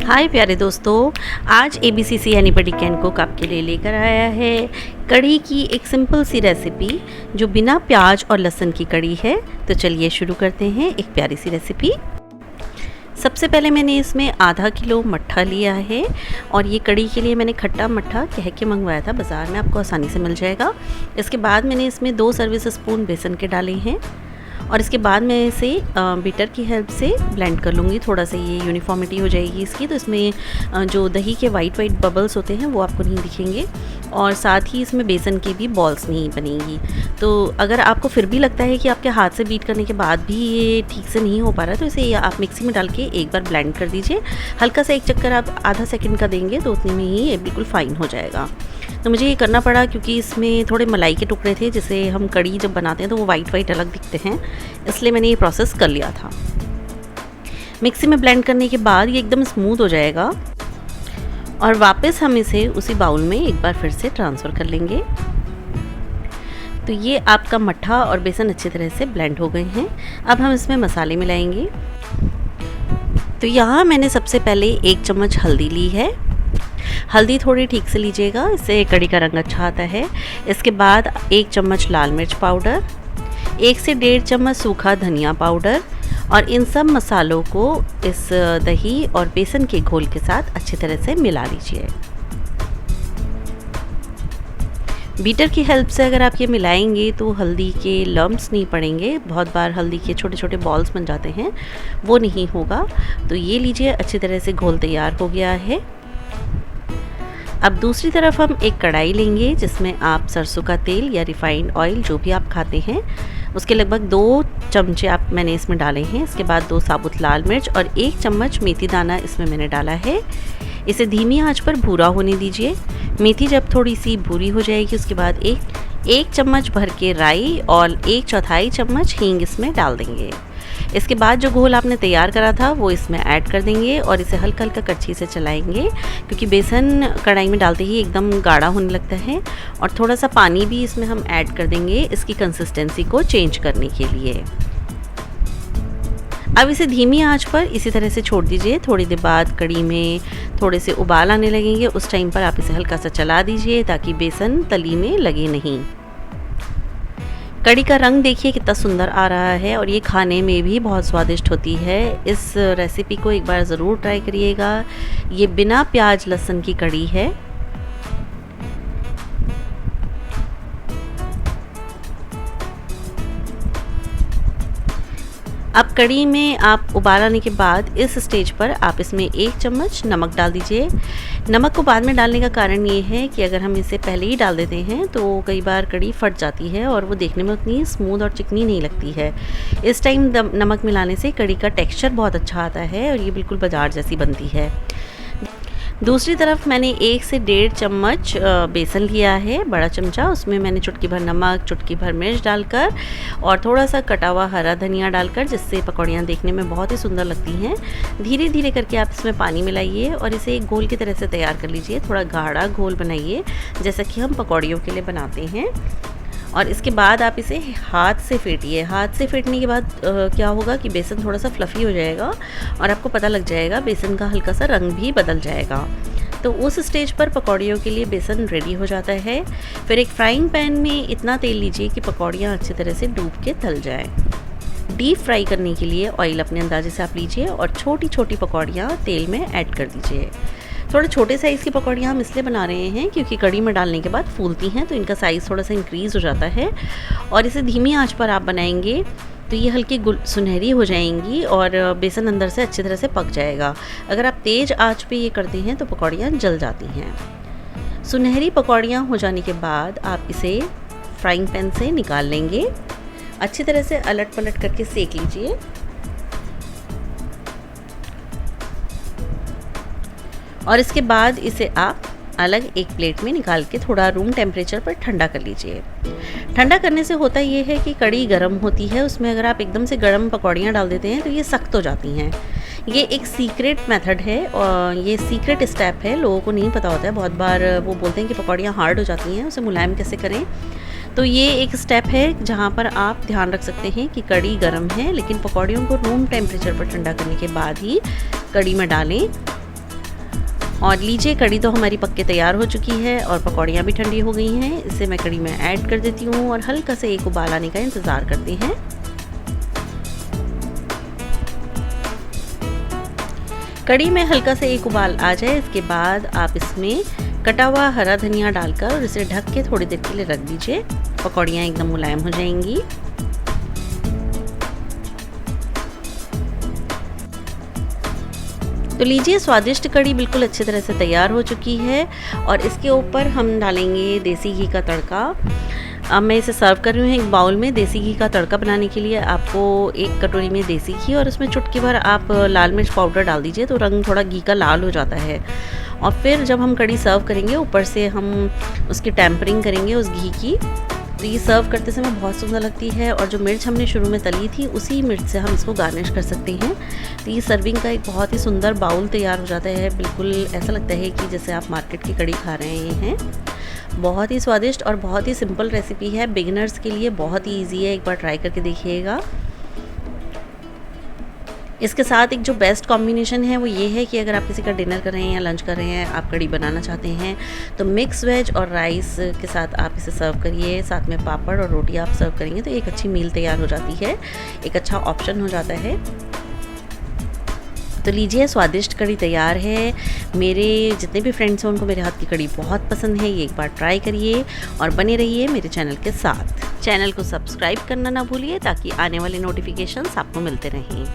हाय प्यारे दोस्तों, आज ABCC एनीबॉडी कैन कुक आपके लिए लेकर आया है कढ़ी की एक सिंपल सी रेसिपी जो बिना प्याज और लहसुन की कढ़ी है। तो चलिए शुरू करते हैं एक प्यारी सी रेसिपी। सबसे पहले मैंने इसमें आधा किलो मट्ठा लिया है और ये कढ़ी के लिए मैंने खट्टा मट्ठा कह के मंगवाया था, बाज़ार में आपको आसानी से मिल जाएगा। इसके बाद मैंने इसमें 2 सर्विस स्पून बेसन के डाले हैं और इसके बाद मैं इसे बीटर की हेल्प से ब्लेंड कर लूँगी। थोड़ा सा ये यूनिफॉर्मिटी हो जाएगी इसकी, तो इसमें जो दही के वाइट बबल्स होते हैं वो आपको नहीं दिखेंगे और साथ ही इसमें बेसन की भी बॉल्स नहीं बनेंगी। तो अगर आपको फिर भी लगता है कि आपके हाथ से बीट करने के बाद भी ये ठीक से नहीं हो पा रहा, तो इसे आप मिक्सी में डाल के एक बार ब्लेंड कर दीजिए। हल्का सा एक चक्कर आप आधा सेकंड का देंगे तो उतने में ही ये बिल्कुल फ़ाइन हो जाएगा। तो मुझे ये करना पड़ा क्योंकि इसमें थोड़े मलाई के टुकड़े थे, जिसे हम कढ़ी जब बनाते हैं तो वो वाइट अलग दिखते हैं, इसलिए मैंने ये प्रोसेस कर लिया था। मिक्सी में ब्लेंड करने के बाद ये एकदम स्मूथ हो जाएगा और वापस हम इसे उसी बाउल में एक बार फिर से ट्रांसफ़र कर लेंगे। तो ये आपका मट्ठा और बेसन अच्छी तरह से ब्लेंड हो गए हैं। अब हम इसमें मसाले मिलाएंगे। तो यहाँ मैंने सबसे पहले 1 चम्मच हल्दी ली है। हल्दी थोड़ी ठीक से लीजिएगा, इससे कढ़ी का रंग अच्छा आता है। इसके बाद 1 चम्मच लाल मिर्च पाउडर, 1 से 1.5 चम्मच सूखा धनिया पाउडर और इन सब मसालों को इस दही और बेसन के घोल के साथ अच्छी तरह से मिला लीजिए। बीटर की हेल्प से अगर आप ये मिलाएंगे तो हल्दी के लम्प्स नहीं पड़ेंगे। बहुत बार हल्दी के छोटे छोटे बॉल्स बन जाते हैं, वो नहीं होगा। तो ये लीजिए, अच्छी तरह से घोल तैयार हो गया है। अब दूसरी तरफ हम एक कढ़ाई लेंगे जिसमें आप सरसों का तेल या रिफाइंड ऑयल जो भी आप खाते हैं उसके लगभग 2 चमचे मैंने इसमें डाले हैं। इसके बाद 2 साबुत लाल मिर्च और 1 चम्मच मेथी दाना इसमें मैंने डाला है। इसे धीमी आंच पर भूरा होने दीजिए। मेथी जब थोड़ी सी भूरी हो जाएगी उसके बाद एक चम्मच भर के राई और 1/4 चम्मच हींग इसमें डाल देंगे। इसके बाद जो घोल आपने तैयार करा था वो इसमें ऐड कर देंगे और इसे हल्का हल्का कड़छी से चलाएंगे, क्योंकि बेसन कढ़ाई में डालते ही एकदम गाढ़ा होने लगता है। और थोड़ा सा पानी भी इसमें हम ऐड कर देंगे इसकी कंसिस्टेंसी को चेंज करने के लिए। अब इसे धीमी आंच पर इसी तरह से छोड़ दीजिए। थोड़ी देर बाद कढ़ी में थोड़े से उबाल आने लगेंगे, उस टाइम पर आप इसे हल्का सा चला दीजिए ताकि बेसन तली में लगे नहीं। कढ़ी का रंग देखिए कितना सुंदर आ रहा है और ये खाने में भी बहुत स्वादिष्ट होती है। इस रेसिपी को एक बार ज़रूर ट्राई करिएगा। ये बिना प्याज लहसुन की कढ़ी है। अब कढ़ी में आप उबाल आने के बाद इस स्टेज पर आप इसमें 1 चम्मच नमक डाल दीजिए। नमक को बाद में डालने का कारण ये है कि अगर हम इसे पहले ही डाल देते हैं तो कई बार कढ़ी फट जाती है और वो देखने में उतनी स्मूथ और चिकनी नहीं लगती है। इस टाइम नमक मिलाने से कढ़ी का टेक्सचर बहुत अच्छा आता है और ये बिल्कुल बाजार जैसी बनती है। दूसरी तरफ मैंने 1 से 1.5 चम्मच बेसन लिया है, बड़ा चमचा। उसमें मैंने चुटकी भर नमक, चुटकी भर मिर्च डालकर और थोड़ा सा कटा हुआ हरा धनिया डालकर, जिससे पकौड़ियाँ देखने में बहुत ही सुंदर लगती हैं। धीरे धीरे करके आप इसमें पानी मिलाइए और इसे एक घोल की तरह से तैयार कर लीजिए। थोड़ा गाढ़ा घोल बनाइए जैसा कि हम पकौड़ियों के लिए बनाते हैं। और इसके बाद आप इसे हाथ से फेंटिए। हाथ से फेंटने के बाद क्या होगा कि बेसन थोड़ा सा फ्लफ़ी हो जाएगा और आपको पता लग जाएगा, बेसन का हल्का सा रंग भी बदल जाएगा। तो उस स्टेज पर पकौड़ियों के लिए बेसन रेडी हो जाता है। फिर एक फ्राइंग पैन में इतना तेल लीजिए कि पकौड़ियाँ अच्छी तरह से डूब के तल जाए। डीप फ्राई करने के लिए ऑयल अपने अंदाजे से आप लीजिए और छोटी छोटी पकौड़ियाँ तेल में ऐड कर दीजिए। थोड़े छोटे साइज़ की पकौड़ियाँ हम इसलिए बना रहे हैं क्योंकि कढ़ी में डालने के बाद फूलती हैं, तो इनका साइज़ थोड़ा सा इंक्रीज़ हो जाता है। और इसे धीमी आंच पर आप बनाएंगे तो ये हल्की सुनहरी हो जाएंगी और बेसन अंदर से अच्छी तरह से पक जाएगा। अगर आप तेज़ आंच पे ये करते हैं तो पकौड़ियाँ जल जाती हैं। सुनहरी पकौड़ियाँ हो जाने के बाद आप इसे फ्राइंग पैन से निकाल लेंगे। अच्छी तरह से अलट पलट करके सेक लीजिए। और इसके बाद इसे आप अलग एक प्लेट में निकाल के थोड़ा रूम टेम्परेचर पर ठंडा कर लीजिए। ठंडा करने से होता ये है कि कढ़ी गर्म होती है, उसमें अगर आप एकदम से गर्म पकौड़ियाँ डाल देते हैं तो ये सख्त हो जाती हैं। ये एक सीक्रेट मेथड है और ये सीक्रेट स्टेप है, लोगों को नहीं पता होता है। बहुत बार वो बोलते हैं कि पकौड़ियाँ हार्ड हो जाती हैं, उसे मुलायम कैसे करें। तो ये एक स्टेप है जहाँ पर आप ध्यान रख सकते हैं कि कढ़ी गर्म है, लेकिन पकौड़ियों को रूम टेम्परेचर पर ठंडा करने के बाद ही कढ़ी में डालें। और लीजिए कड़ी तो हमारी पक के तैयार हो चुकी है और पकौड़ियाँ भी ठंडी हो गई हैं। इसे मैं कड़ी में ऐड कर देती हूँ और हल्का से एक उबाल आने का इंतज़ार करते हैं। कड़ी में हल्का से एक उबाल आ जाए, इसके बाद आप इसमें कटा हुआ हरा धनिया डालकर और इसे ढक के थोड़ी देर के लिए रख दीजिए। पकौड़ियाँ एकदम मुलायम हो जाएंगी। तो लीजिए स्वादिष्ट कड़ी बिल्कुल अच्छी तरह से तैयार हो चुकी है और इसके ऊपर हम डालेंगे देसी घी का तड़का। अब मैं इसे सर्व कर रही हूँ एक बाउल में। देसी घी का तड़का बनाने के लिए आपको एक कटोरी में देसी घी और उसमें चुटकी भर आप लाल मिर्च पाउडर डाल दीजिए, तो रंग थोड़ा घी का लाल हो जाता है। और फिर जब हम कड़ी सर्व करेंगे ऊपर से हम उसकी टेम्परिंग करेंगे उस घी की, तो ये सर्व करते समय बहुत सुंदर लगती है। और जो मिर्च हमने शुरू में तली थी उसी मिर्च से हम इसको गार्निश कर सकते हैं। तो ये सर्विंग का एक बहुत ही सुंदर बाउल तैयार हो जाता है। बिल्कुल ऐसा लगता है कि जैसे आप मार्केट की कड़ी खा रहे हैं। बहुत ही स्वादिष्ट और बहुत ही सिंपल रेसिपी है, बिगिनर्स के लिए बहुत ही ईजी है, एक बार ट्राई करके देखिएगा। इसके साथ एक जो बेस्ट कॉम्बिनेशन है वो ये है कि अगर आप किसी का डिनर कर रहे हैं या लंच कर रहे हैं, आप कड़ी बनाना चाहते हैं, तो मिक्स वेज और राइस के साथ आप इसे सर्व करिए। साथ में पापड़ और रोटी आप सर्व करेंगे तो एक अच्छी मील तैयार हो जाती है, एक अच्छा ऑप्शन हो जाता है। तो लीजिए स्वादिष्ट कड़ी तैयार है। मेरे जितने भी फ्रेंड्स हैं उनको मेरे हाथ की कड़ी बहुत पसंद है। ये एक बार ट्राई करिए और बने रहिए मेरे चैनल के साथ। चैनल को सब्सक्राइब करना ना भूलिए ताकि आने वाले नोटिफिकेशंस आपको मिलते रहें।